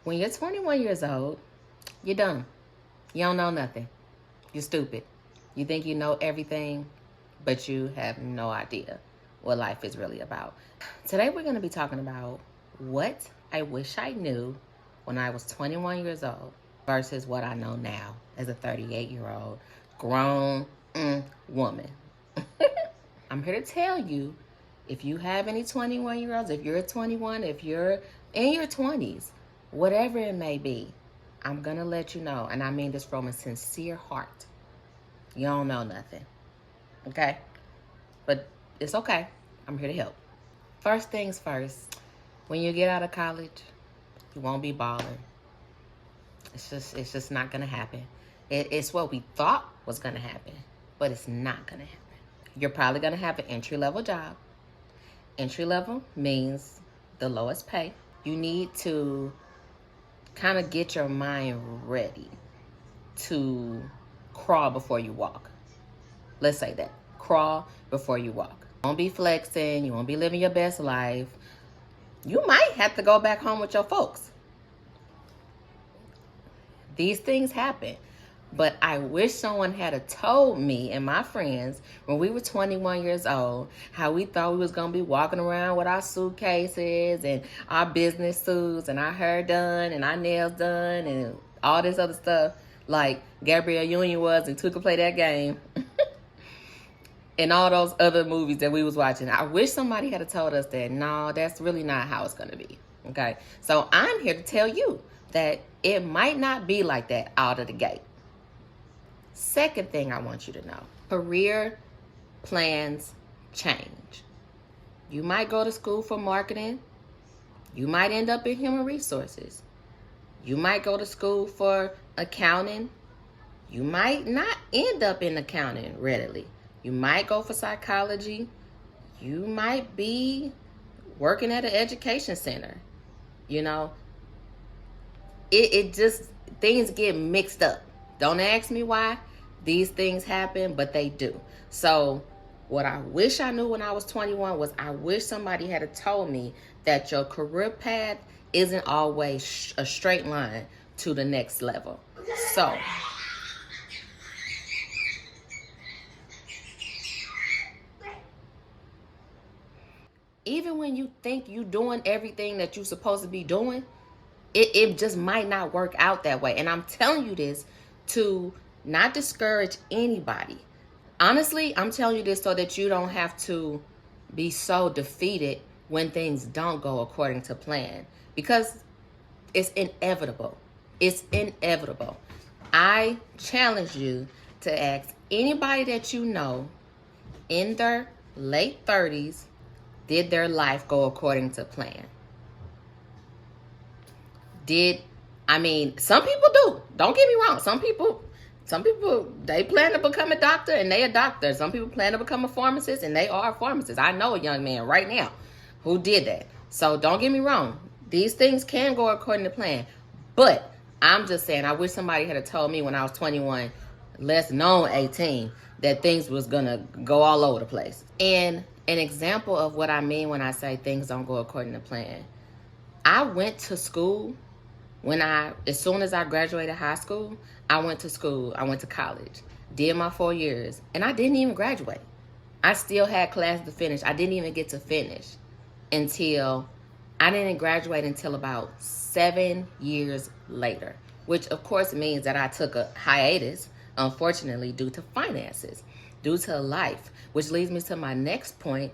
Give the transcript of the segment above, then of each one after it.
When you're 21 years old, you're dumb. You don't know nothing. You're stupid. You think you know everything, but you have no idea what life is really about. Today we're going to be talking about what I wish I knew when I was 21 years old versus what I know now as a 38-year-old grown woman. I'm here to tell you, if you have any 21-year-olds, if you're 21, if you're in your 20s, whatever it may be, I'm going to let you know. And I mean this from a sincere heart. You don't know nothing. Okay? But it's okay. I'm here to help. First things first, when you get out of college, you won't be balling. It's just not going to happen. It's what we thought was going to happen, but it's not going to happen. You're probably going to have an entry-level job. Entry-level means the lowest pay. You need to kind of get your mind ready to crawl before you walk. Let's say that. Crawl before you walk. You won't be flexing. You won't be living your best life. You might have to go back home with your folks. These things happen. But I wish someone had told me and my friends when we were 21 years old how we thought we was going to be walking around with our suitcases and our business suits and our hair done and our nails done and all this other stuff like Gabrielle Union was and Two Could Play That Game and all those other movies that we was watching. I wish somebody had told us that, no, that's really not how it's going to be. Okay, so I'm here to tell you that it might not be like that out of the gate. Second thing I want you to know, career plans change. You might go to school for marketing. You might end up in human resources. You might go to school for accounting. You might not end up in accounting readily. You might go for psychology. You might be working at an education center. You know, it just, things get mixed up. Don't ask me why these things happen, but they do. So what I wish I knew when I was 21 was I wish somebody had told me that your career path isn't always a straight line to the next level. So even when you think you're doing everything that you're supposed to be doing, it just might not work out that way. And I'm telling you this to not discourage anybody. Honestly, I'm telling you this so that you don't have to be so defeated when things don't go according to plan, because it's inevitable. It's inevitable. I challenge you to ask anybody that you know in their late 30s, did their life go according to plan? Some people do. Don't get me wrong. Some people, they plan to become a doctor and they a doctor. Some people plan to become a pharmacist and they are a pharmacist. I know a young man right now who did that. So don't get me wrong. These things can go according to plan. But I'm just saying, I wish somebody had told me when I was 21, less known 18, that things was going to go all over the place. And an example of what I mean when I say things don't go according to plan. I went to school as soon as I graduated high school, I went to college, did my 4 years, and I didn't even graduate. I still had class to finish. I didn't even get to finish I didn't graduate until about 7 years later, which of course means that I took a hiatus, unfortunately, due to finances, due to life, which leads me to my next point.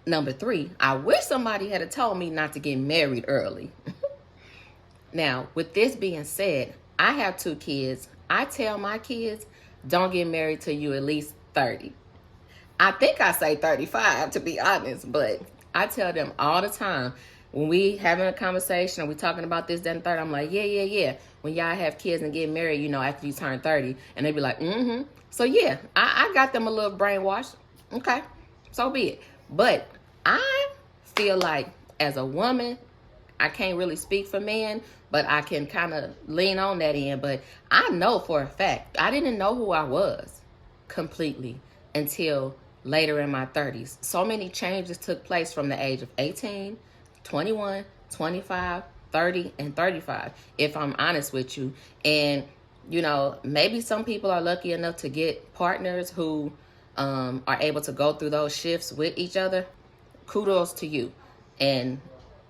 Number 3, I wish somebody had told me not to get married early. Now, with this being said, I have 2 kids. I tell my kids, don't get married till you at least 30. I think I say 35 to be honest, but I tell them all the time when we having a conversation and we talking about this, that, and third, I'm like, yeah. When y'all have kids and get married, after you turn 30, and they be like, So yeah, I got them a little brainwashed. Okay, so be it. But I feel like as a woman, I can't really speak for men, but I can kind of lean on that end. But I know for a fact, I didn't know who I was completely until later in my 30s. So many changes took place from the age of 18, 21, 25, 30 and 35, if I'm honest with you. And, you know, maybe some people are lucky enough to get partners who are able to go through those shifts with each other. Kudos to you. And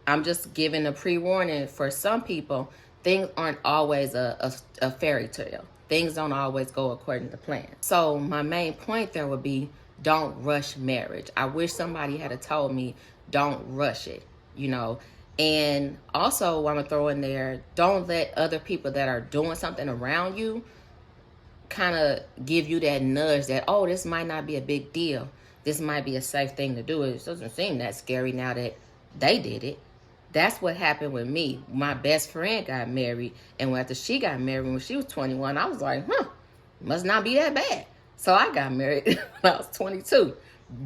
I'm just giving a pre-warning for some people. Things aren't always a fairy tale. Things don't always go according to plan. So my main point there would be, don't rush marriage. I wish somebody had told me, don't rush it, you know. And also, I'm gonna throw in there, don't let other people that are doing something around you kind of give you that nudge that, oh, this might not be a big deal. This might be a safe thing to do. It doesn't seem that scary now that they did it. That's what happened with me. My best friend got married, and after she got married when she was 21, I was like, must not be that bad. So I got married when I was 22.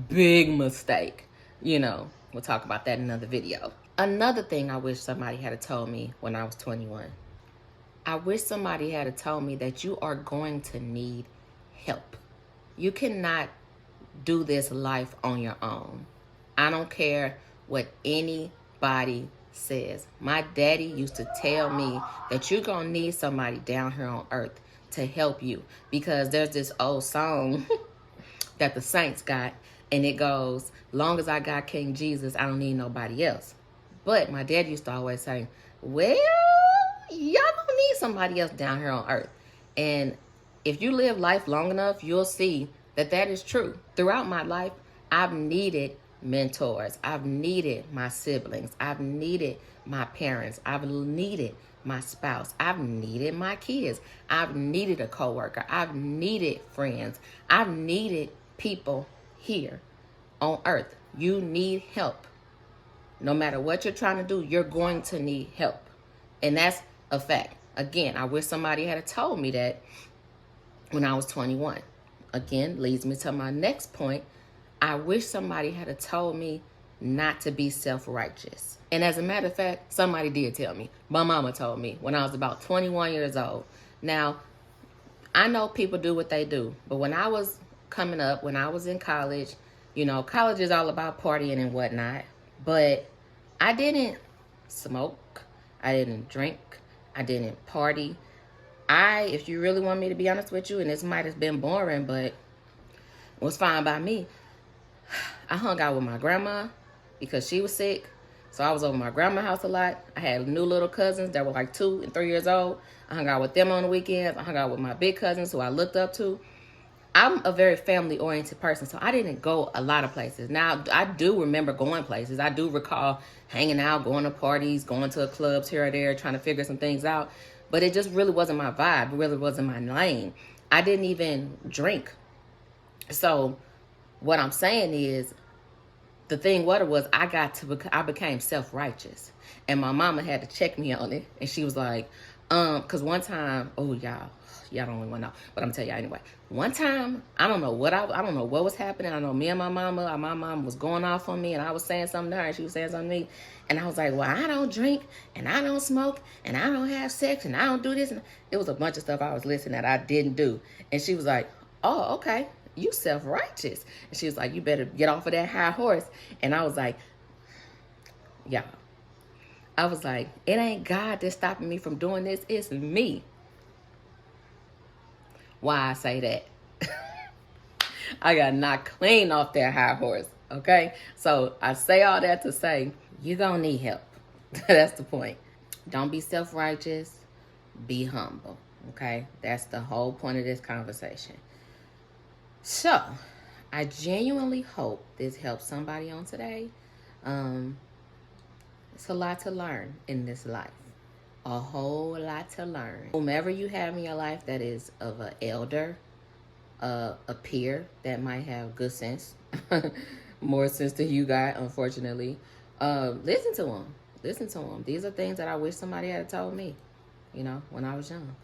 Big mistake. You know, we'll talk about that in another video. Another thing I wish somebody had told me when I was 21. I wish somebody had told me that you are going to need help. You cannot do this life on your own. I don't care what anybody says. My daddy used to tell me that you're going to need somebody down here on earth to help you, because there's this old song that the saints got, and it goes, long as I got King Jesus, I don't need nobody else. But my dad used to always say, well, y'all don't need somebody else down here on earth. And if you live life long enough, you'll see that that is true. Throughout my life, I've needed mentors. I've needed my siblings. I've needed my parents. I've needed my spouse. I've needed my kids. I've needed a coworker. I've needed friends. I've needed people here on earth. You need help. No matter what you're trying to do, you're going to need help. And that's a fact. Again, I wish somebody had told me that when I was 21. Again, leads me to my next point. I wish somebody had told me not to be self-righteous. And as a matter of fact, somebody did tell me. My mama told me when I was about 21 years old. Now, I know people do what they do. But when I was coming up, when I was in college, you know, college is all about partying and whatnot. But I didn't smoke. I didn't drink. I didn't party. If you really want me to be honest with you, and this might have been boring, but it was fine by me. I hung out with my grandma because she was sick. So I was over my grandma's house a lot. I had new little cousins that were like 2 and 3 years old. I hung out with them on the weekends. I hung out with my big cousins who I looked up to. I'm a very family-oriented person, so I didn't go a lot of places. Now, I do remember going places. I do recall hanging out, going to parties, going to clubs here or there, trying to figure some things out. But it just really wasn't my vibe. It really wasn't my lane. I didn't even drink. So what I'm saying is, the thing was I became self-righteous. And my mama had to check me on it. And she was like, because one time, oh, y'all don't even want to know, but I'm gonna tell y'all anyway. One time, I don't know what was happening. I know me and my mom was going off on me, and I was saying something to her, and she was saying something to me, and I was like, well, I don't drink, and I don't smoke, and I don't have sex, and I don't do this, and it was a bunch of stuff I was listening that I didn't do, and she was like, oh, okay, you self-righteous, and she was like, you better get off of that high horse, and I was like, yeah, I was like, it ain't God that's stopping me from doing this, it's me. Why I say that? I got knocked clean off that high horse, okay? So I say all that to say, you're going to need help. That's the point. Don't be self-righteous. Be humble, okay? That's the whole point of this conversation. So I genuinely hope this helps somebody on today. It's a lot to learn in this life. A whole lot to learn. Whomever you have in your life that is of an elder, a peer that might have good sense, more sense than you got, unfortunately, listen to them. Listen to them. These are things that I wish somebody had told me, you know, when I was young.